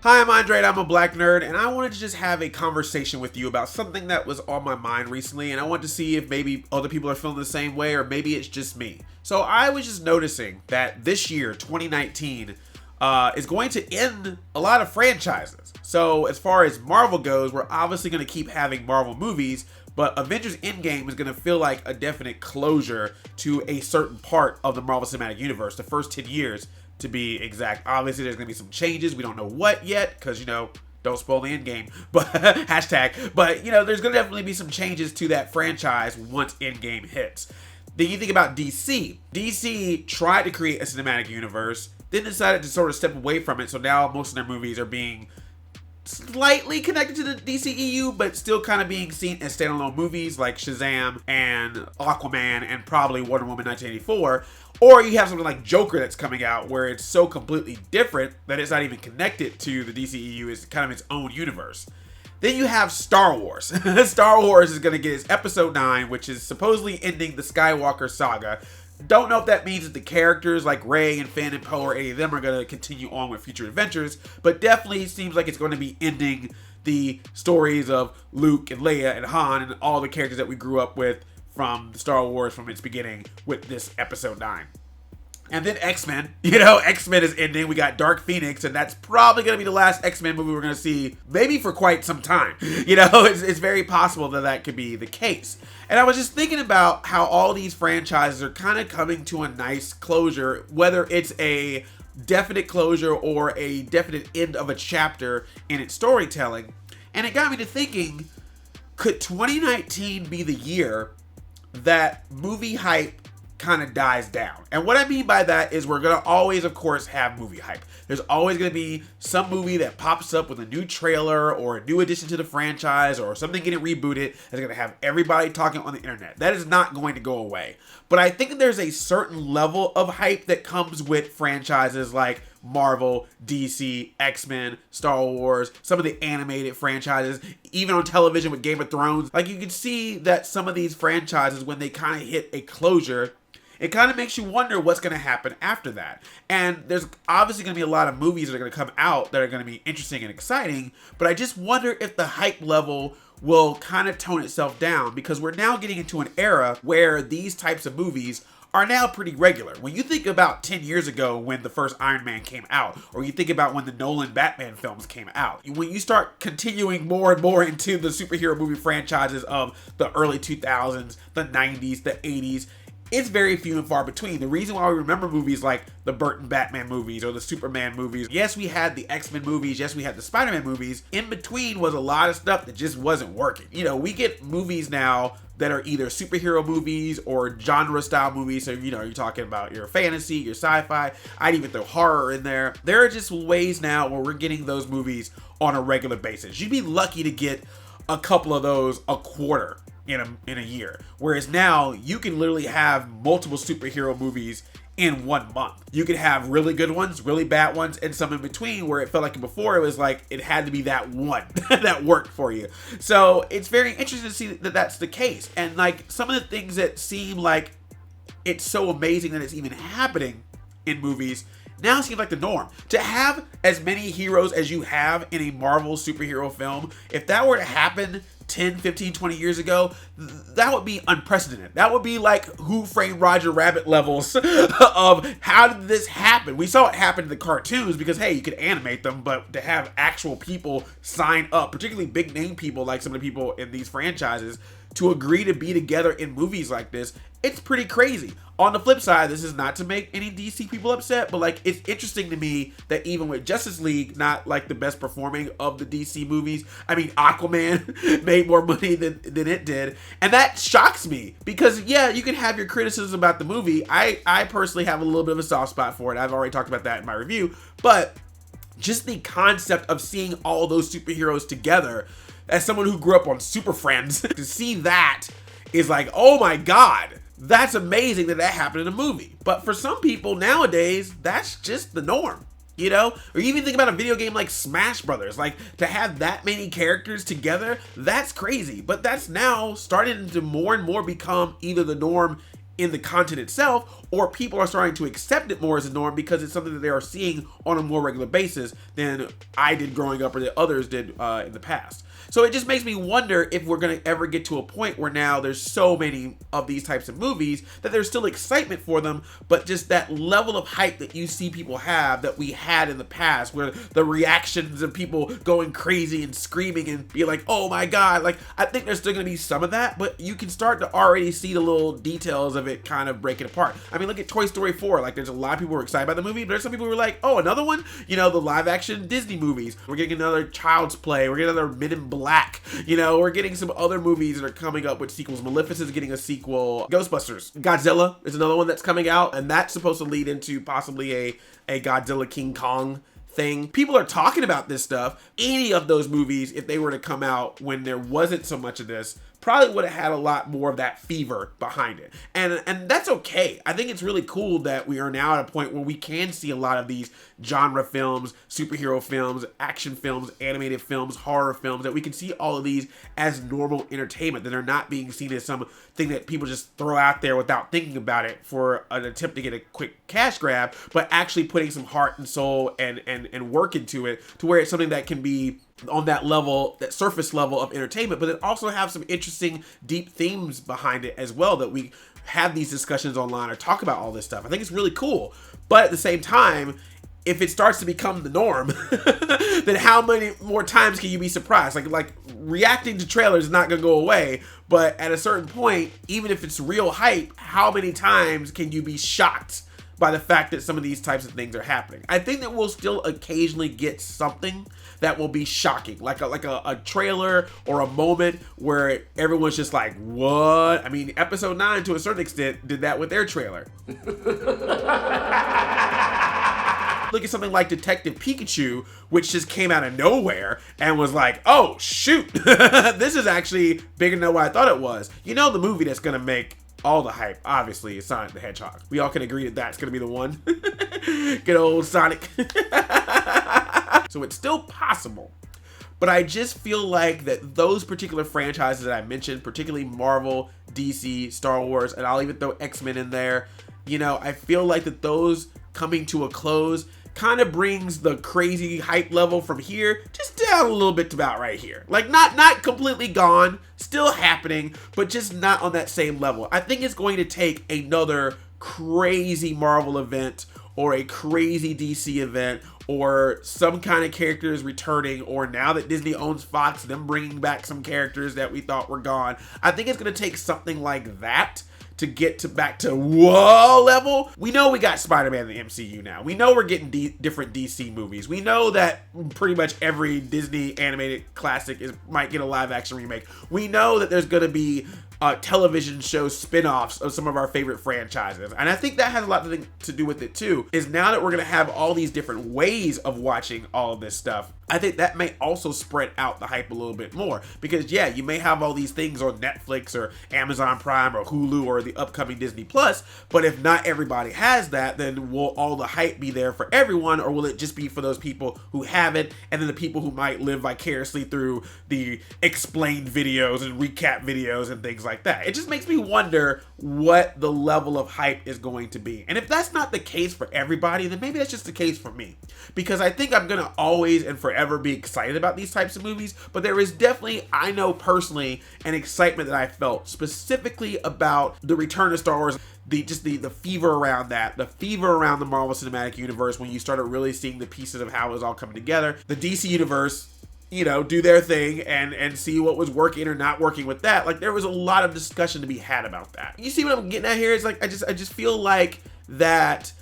Hi, I'm Andre, and I'm a black nerd, and I wanted to just have a conversation with you about something that was on my mind recently, and I want to see if maybe other people are feeling the same way, or maybe it's just me. So I was just noticing that this year, 2019, is going to end a lot of franchises. So as far as Marvel goes, we're obviously going to keep having Marvel movies, but Avengers Endgame is going to feel like a definite closure to a certain part of the Marvel Cinematic Universe, the first 10 years to be exact. Obviously, there's going to be some changes. We don't know what yet, because, don't spoil the end game, but hashtag. But, there's going to definitely be some changes to that franchise once Endgame hits. Then you think about DC. DC tried to create a cinematic universe, then decided to sort of step away from it, so now most of their movies are being slightly connected to the DCEU, but still kind of being seen as standalone movies like Shazam and Aquaman and probably Wonder Woman 1984. Or you have something like Joker that's coming out where it's so completely different that it's not even connected to the DCEU. It's kind of its own universe. Then you have Star Wars. Star Wars is going to get its episode 9, which is supposedly ending the Skywalker saga. Don't know if that means that the characters like Rey and Finn and Poe or any of them are going to continue on with future adventures, but definitely seems like it's going to be ending the stories of Luke and Leia and Han and all the characters that we grew up with from Star Wars from its beginning with this episode 9. And then X-Men, X-Men is ending. We got Dark Phoenix, and that's probably going to be the last X-Men movie we're going to see, maybe for quite some time. It's very possible that could be the case. And I was just thinking about how all these franchises are kind of coming to a nice closure, whether it's a definite closure or a definite end of a chapter in its storytelling. And it got me to thinking, could 2019 be the year that movie hype kind of dies down? And what I mean by that is we're going to always, of course, have movie hype. There's always going to be some movie that pops up with a new trailer or a new addition to the franchise or something getting rebooted that's going to have everybody talking on the internet. That is not going to go away. But I think that there's a certain level of hype that comes with franchises like Marvel, DC, X-Men, Star Wars, some of the animated franchises, even on television with Game of Thrones. Like, you can see that some of these franchises, when they kind of hit a closure, it kind of makes you wonder what's going to happen after that. And there's obviously going to be a lot of movies that are going to come out that are going to be interesting and exciting, but I just wonder if the hype level will kind of tone itself down, because we're now getting into an era where these types of movies are now pretty regular. When you think about 10 years ago when the first Iron Man came out, or you think about when the Nolan Batman films came out, when you start continuing more and more into the superhero movie franchises of the early 2000s, the 90s, the 80s, it's very few and far between. The reason why we remember movies like the Burton Batman movies or the Superman movies, yes, we had the X-Men movies, yes, we had the Spider-Man movies. In between was a lot of stuff that just wasn't working. We get movies now that are either superhero movies or genre style movies. So, you're talking about your fantasy, your sci-fi. I'd even throw horror in there. There are just ways now where we're getting those movies on a regular basis. You'd be lucky to get a couple of those a quarter in a year. Whereas now you can literally have multiple superhero movies in 1 month. You can have really good ones, really bad ones, and some in between, where it felt like before it was like it had to be that one that worked for you. So it's very interesting to see that that's the case. And like some of the things that seem like it's so amazing that it's even happening in movies now seems like the norm. To have as many heroes as you have in a Marvel superhero film, if that were to happen 10, 15, 20 years ago, that would be unprecedented. That would be like Who Framed Roger Rabbit levels of how did this happen? We saw it happen in the cartoons because, hey, you could animate them, but to have actual people sign up, particularly big name people like some of the people in these franchises, to agree to be together in movies like this, it's pretty crazy. On the flip side, this is not to make any DC people upset, but like it's interesting to me that even with Justice League not like the best performing of the DC movies, I mean Aquaman made more money than it did, and that shocks me because yeah, you can have your criticisms about the movie. I personally have a little bit of a soft spot for it. I've already talked about that in my review, but just the concept of seeing all those superheroes together, as someone who grew up on Super Friends, to see that is like, oh my god, that's amazing that happened in a movie. But for some people nowadays, that's just the norm, Or even think about a video game like Smash Brothers, like to have that many characters together, that's crazy. But that's now starting to more and more become either the norm in the content itself, or people are starting to accept it more as a norm because it's something that they are seeing on a more regular basis than I did growing up or that others did in the past. So it just makes me wonder if we're going to ever get to a point where now there's so many of these types of movies that there's still excitement for them, but just that level of hype that you see people have that we had in the past, where the reactions of people going crazy and screaming and be like, oh my God, like I think there's still going to be some of that, but you can start to already see the little details of it kind of breaking apart. I mean, look at Toy Story 4. Like there's a lot of people who are excited by the movie, but there's some people who are like, oh, another one? You know, the live action Disney movies. We're getting another Child's Play. We're getting another Men in Black. You know, we're getting some other movies that are coming up with sequels. Maleficent is getting a sequel. Ghostbusters. Godzilla is another one that's coming out, and that's supposed to lead into possibly a Godzilla King Kong thing. People are talking about this stuff. Any of those movies, if they were to come out when there wasn't so much of this, probably would have had a lot more of that fever behind it. And that's okay. I think it's really cool that we are now at a point where we can see a lot of these genre films, superhero films, action films, animated films, horror films, that we can see all of these as normal entertainment, that are not being seen as something that people just throw out there without thinking about it for an attempt to get a quick cash grab, but actually putting some heart and soul and work into it to where it's something that can be on that level, that surface level of entertainment, but it also have some interesting deep themes behind it as well, that we have these discussions online or talk about all this stuff. I think it's really cool. But at the same time, if it starts to become the norm, then how many more times can you be surprised? Like reacting to trailers is not going to go away, but at a certain point, even if it's real hype, how many times can you be shocked by the fact that some of these types of things are happening? I think that we'll still occasionally get something that will be shocking, like a trailer or a moment where everyone's just like, what? I mean, episode 9 to a certain extent did that with their trailer. Look at something like Detective Pikachu, which just came out of nowhere and was like, oh shoot, this is actually bigger than what I thought it was. You know, the movie that's gonna make all the hype, obviously, is Sonic the Hedgehog. We all can agree that that's gonna be the one. Good old Sonic. So it's still possible. But I just feel like that those particular franchises that I mentioned, particularly Marvel, DC, Star Wars, and I'll even throw X-Men in there, you know, I feel like that those coming to a close kind of brings the crazy hype level from here just down a little bit to about right here. Like not completely gone, still happening, but just not on that same level. I think it's going to take another crazy Marvel event or a crazy DC event or some kind of characters returning, or now that Disney owns Fox, them bringing back some characters that we thought were gone. I think it's going to take something like that to get back to whoa level. We know we got Spider-Man in the MCU now. We know we're getting different DC movies. We know that pretty much every Disney animated classic might get a live action remake. We know that there's going to be television show spin-offs of some of our favorite franchises. And I think that has a lot to do with it too, is now that we're going to have all these different ways of watching all of this stuff, I think that may also spread out the hype a little bit more. Because yeah, you may have all these things on Netflix or Amazon Prime or Hulu or the upcoming Disney Plus, but if not everybody has that, then will all the hype be there for everyone, or will it just be for those people who have it, and then the people who might live vicariously through the explained videos and recap videos and things like that? It just makes me wonder what the level of hype is going to be. And if that's not the case for everybody, then maybe that's just the case for me. Because I think I'm going to always and forever be excited about these types of movies, but there is definitely, I know personally, an excitement that I felt specifically about the return of Star Wars, the fever around that, the fever around the Marvel Cinematic Universe, when you started really seeing the pieces of how it was all coming together, the DC Universe, you know, do their thing and see what was working or not working with that. Like, there was a lot of discussion to be had about that. You see what I'm getting at here? It's like, I just feel like that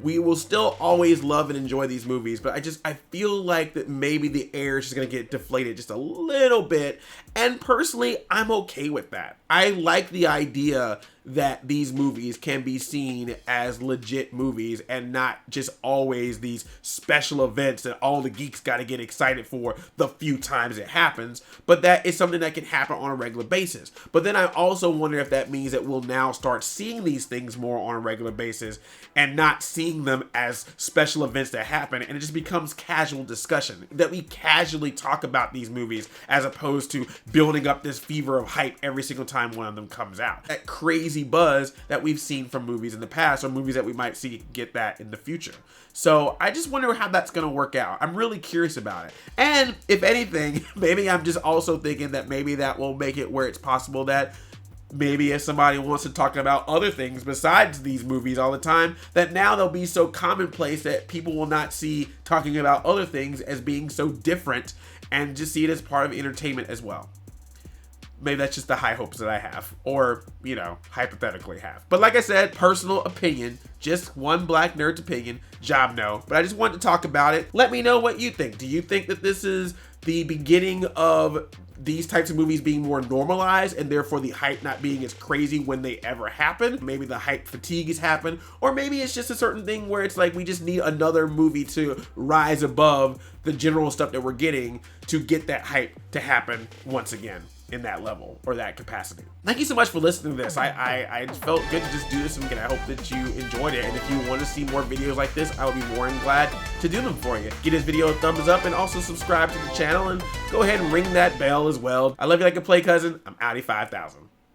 we will still always love and enjoy these movies, but I feel like that maybe the air is just gonna get deflated just a little bit. And personally, I'm okay with that. I like the idea that these movies can be seen as legit movies and not just always these special events that all the geeks got to get excited for the few times it happens, but that is something that can happen on a regular basis. But then I also wonder if that means that we'll now start seeing these things more on a regular basis and not seeing them as special events that happen, and it just becomes casual discussion, that we casually talk about these movies as opposed to building up this fever of hype every single time one of them comes out. That crazy crazy buzz that we've seen from movies in the past, or movies that we might see get that in the future. So I just wonder how that's going to work out. I'm really curious about it. And if anything, maybe I'm just also thinking that maybe that will make it where it's possible that maybe if somebody wants to talk about other things besides these movies all the time, that now they'll be so commonplace that people will not see talking about other things as being so different and just see it as part of entertainment as well. Maybe that's just the high hopes that I have, or, you know, hypothetically have. But like I said, personal opinion, just one black nerd's opinion, job no. But I just wanted to talk about it. Let me know what you think. Do you think that this is the beginning of these types of movies being more normalized and therefore the hype not being as crazy when they ever happen? Maybe the hype fatigue has happened, or maybe it's just a certain thing where it's like we just need another movie to rise above the general stuff that we're getting to get that hype to happen once again in that level or that capacity. Thank you so much for listening to this. I felt good to just do this again. I hope that you enjoyed it, and if you want to see more videos like this, I will be more than glad to do them for you. Give this video a thumbs up and also subscribe to the channel, and go ahead and ring that bell as well. I love you like a play cousin. I'm Audi 5000.